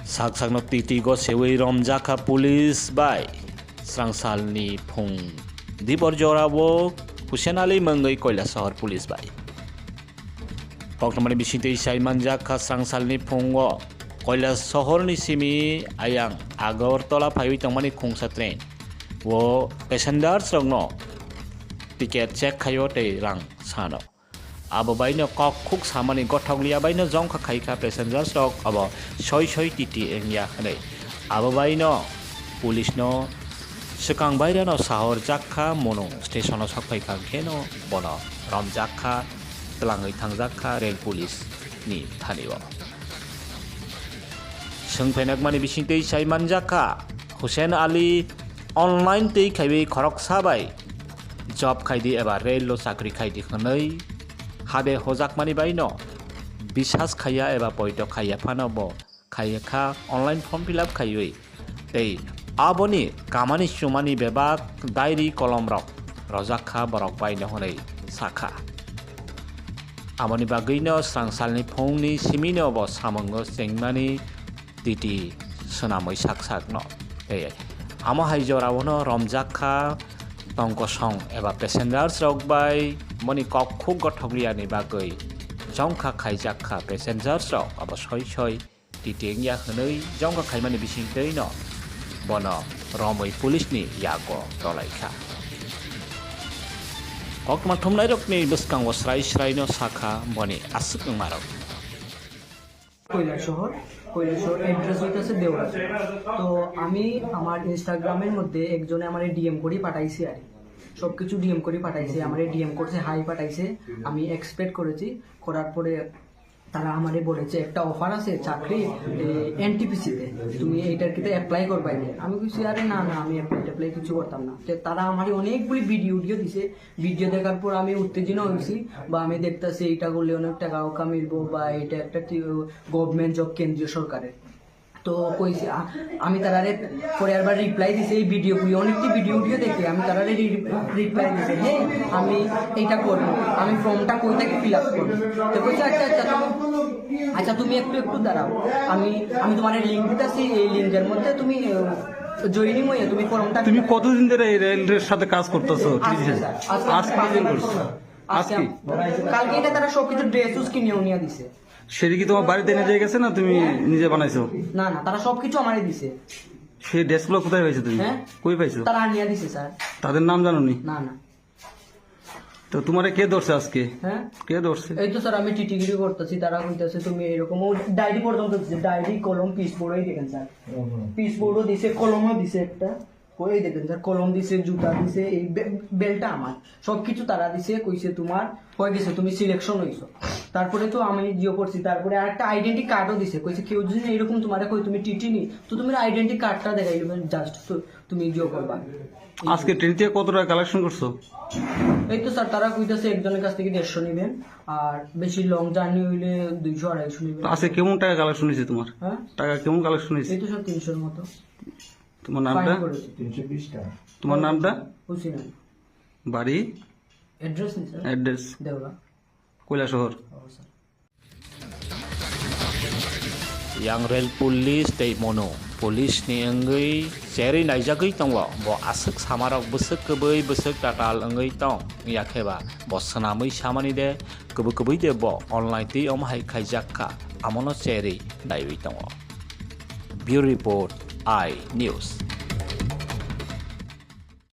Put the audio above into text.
Saksakno titigo sewi romjaka pulis bai Srangsalni phung dibor jorabo Hussein Ali mangai Kailasahar pulis bai Poknomani bisintei sai manjaka Srangsalni phungo Kailasahorni simi ayang Agartala phaiwi tangmani khungsa train wo passengers rokno ticket check khayo tei rang sano abo baino kokkuk samani gothonglia baino jongkha khaika passengers rok abo soi titi engya khane abo baino police no sekang baira no sahor jakha mono station sakpai kangkeno bono ram jakha tlangai thangjakha rail police ni thaniwa sengphenak mani bisingtei saiman jakha Hussein Ali online tei khaibi khorok sabai job khaidi eba rail lo chakri khaidi khanai habe hojak mani baino bisas khaya eba poito khaya phano bo khaya kha online form fill up khayui tei aboni kamani sumani bebak diary kolom rok rojak kha borok baino honai sakha amoni bagino Srangsalni phungni simino bo samango sengmani titi sonamoi sakno ei amo haijoravono romjakha tongkosong eba passengers rok bai moni kokkuk gothokliani bagoi jongkha khaijakha passengers rok abo soi titengya hwnoi jongkha khaimani bisingtei no bono romoi police ni yago tolaikha kokma thumnai rokni bwskango srai no sakha boni asuk marok Kailashahar address হইতেছে দেওরা। তো আমি আমার ইনস্টাগ্রামের মধ্যে একজনে আমার DM করে পাঠাইছি আর সবকিছু ডিএম করে পাঠাইছে, আমার ডিএম করছে, হাই পাঠাইছে, আমি এক্সপেক্ট করেছি। করার পরে তারা আমারে বলেছে একটা অফার আছে চাকরি এনটিপিসিতে, তুমি এইটার কিতে অ্যাপ্লাই করবাই না। আমি বলছি আরে না আমি অ্যাপ্লাই কিছু করতাম না। তো তারা আমারে অনেকগুলি ভিডিও দিছে, ভিডিও দেখার পর আমি উত্তেজনা হয়েছি বা আমি দেখতেছি এইটা করলে অনেক টাকাও কামিলবো বা এটা একটা গভর্নমেন্ট জব কেন্দ্রীয় সরকারের। তো কইছি আমি তারারে পরে আবার রিপ্লাই দিছি এই ভিডিওগুলি অনেকটি ভিডিও দেখে আমি তারারে রিপ্লাই দিছি হ্যাঁ আমি এইটা করবো, আমি ফর্মটা কই থেকে ফিল আপ করবো। তো কইছে আচ্ছা তুমি একটু দাঁড়াও, আমি তোমার লিঙ্ক দিতেছি, এই লিঙ্কের মধ্যে তুমি জয়েনিং হয়ে তুমি ফর্মটা। তুমি কতদিন ধরে এই রেলের সাথে কাজ করতেছো? কালকে এটা তারা সবকিছু ড্রেস কিনেও নিয়ে দিছে। সেটা কি তোমার বাড়িতে এনে দিয়ে গেছে না তুমি নিজে বানাইছো? না তারা সবকিছু আমারই দিছে। সেই ড্রেসগুলো কোথায় পাইছো তুমি? কই পাইছো? তারা নিয়ে দিছে স্যার। তাদের নাম জানো নি? না তো তোমারে কে ধরছে আজকে? হ্যাঁ কে ধরছে? এই তো স্যার আমি টিটিগিরি করতেছি, তারা কইতাছে তুমি এরকম ডায়েরি পর্যন্ত দিছে, ডায়েরি কলম পিস বোর্ডই দেখেন স্যার, পিস বোর্ডও দিছে, কলমও দিছে একটা, ওই দেখেন স্যার কলম দিছে, জুতা দিছে, এই বেলটা আমার সবকিছু তারা দিছে। কইছে তোমার হয়ে গেছে, তুমি সিলেকশন হইছো। তারপরে তো আমি জিও করছি, তারপরে আরেকটা আইডেন্টি কার্ডও দিছে। কইছে কেউ যদি এরকম তোমার কই তুমি টিটি নি তো তুমি আইডেন্টি কার্ডটা দেখাই জাস্ট তো তুমি জিও করবা। আজকে ট্রেন থেকে কত টাকা কালেকশন করছো? এই তো স্যার তারা কইতাছে একজনের কাছ থেকে 150 নেবেন, আর বেশি লং জার্নি হইলে 200-250 নেবেন। আজকে কেমন টাকা কালেকশন হয়েছে তোমার? হ্যাঁ টাকা কেমন কালেকশন হয়েছে? এই তো স্যার 300 এর মতো। তোমার নামটা? 320 টাকা। তোমার নামটা? হুসেন। বাড়ি? অ্যাড্রেস নি sir? Address Deora, Kailashahar. yang rail police tei mono police ni engei seri naijagui tonglo bo asuk samarok busuk kebui busuk tatal engei tong yakheba bo sanamui samani de kebui de bo online ti omhai khaijakka amono seri daiwi tongo. Bureau report I News.